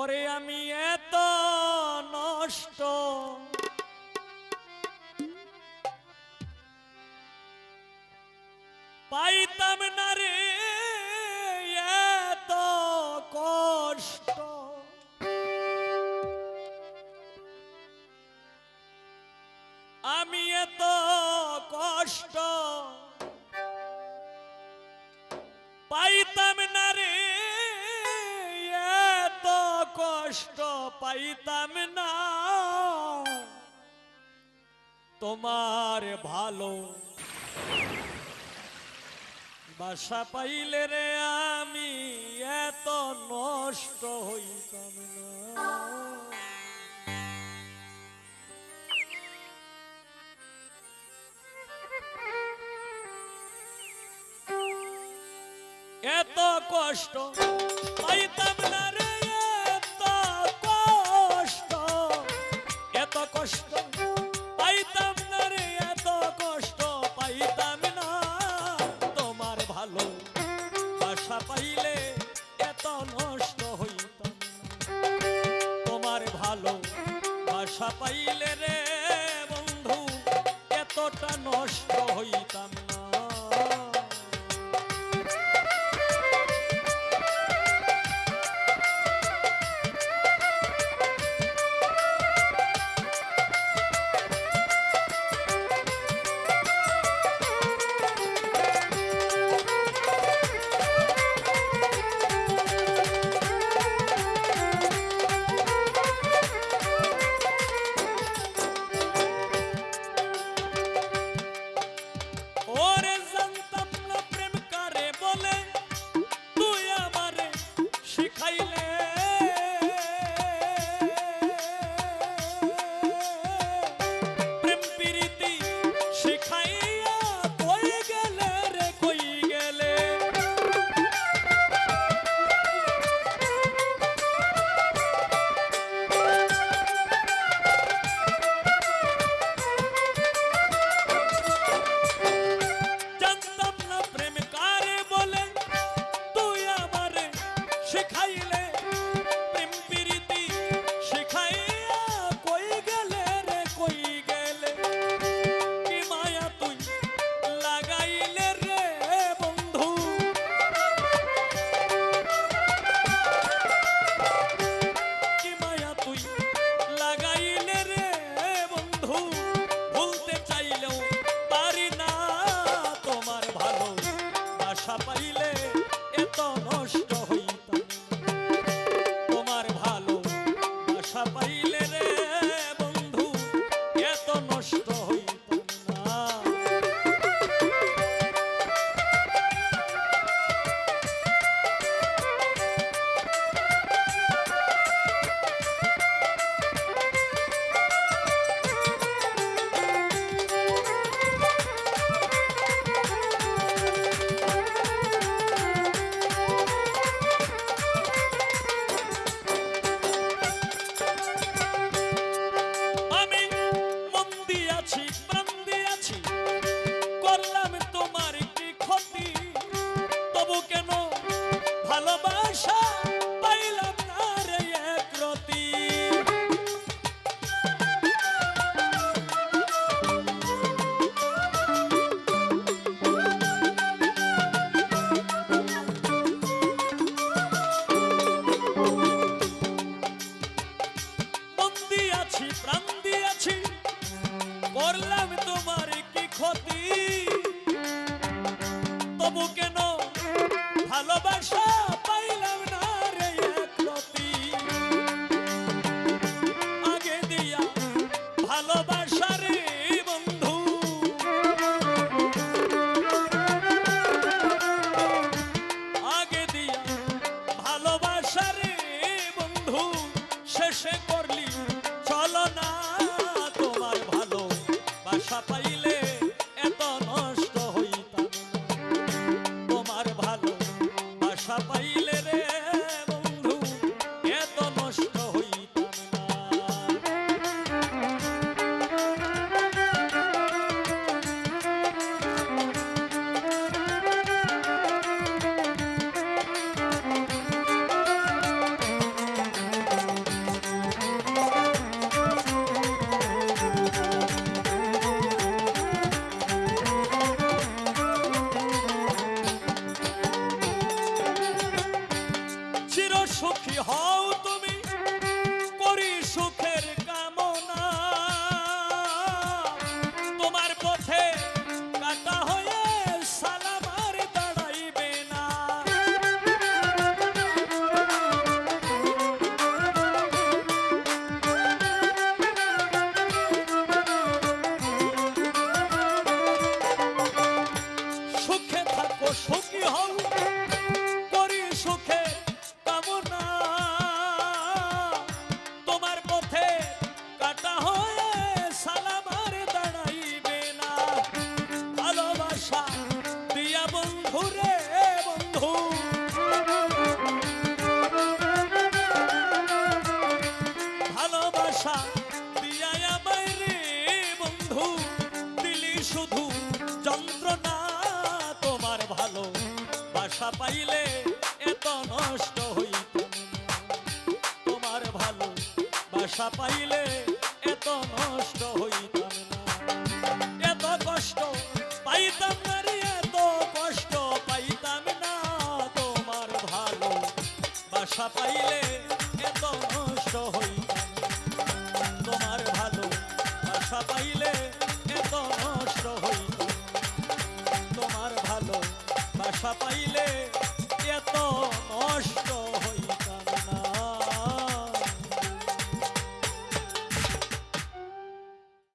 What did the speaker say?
ওরে আমি এত নষ্ট পাইতাম না রে এত কষ্ট আমি এত কষ্ট পাইতাম না রে এত কষ্ট পাইতাম না তোমার ভালো বাসা পাইলে রে আমি এত নষ্ট হইতাম না এত কষ্ট পাইতাম না রে এত কষ্ট পাইতাম না রে এত কষ্ট পাইতাম না তোমার ভালো বাসা পাইলে এত নষ্ট হইতাম না তোমার ভালো বাসা পাইলে রে বন্ধু এতটা নষ্ট হইতাম না পাইলে এত নষ্ট হইতাম তোমার ভালো বাসা পাইলে রে বন্ধু এত নষ্ট হইতাম না করলাম তোমার কি ক্ষতি তবু কেন ভালোবাসা পাইলাম না রে একরতি আগে দিয়া ভালোবাসা রে বন্ধু আগে দিয়া ভালোবাসা রে বন্ধু শেষে করলি চলো না তোমার ভালো বাসা পাইলে এত নষ্ট হইতাম না সুখী হও তুমি, করি সুখের কামনা। তোমার পথে কাটা হয়ে সালাম আর দাঁড়াইবে না। সুখে থাকো, সুখী হও, করি সুখে কামনা। তোমার পথে কাটা হয়ে সালাম আর দাঁড়াইবে না। ভালোবাসা দিয়া বন্ধু রে বন্ধু, ভালোবাসা দিয়া আমায় রে বন্ধু, দিলি শুধু যন্ত্রণা। তোমার ভালো বাসা পাইলে এত নষ্ট হইত না। তোমার ভালো বাসা পাইলে এত নষ্ট হইত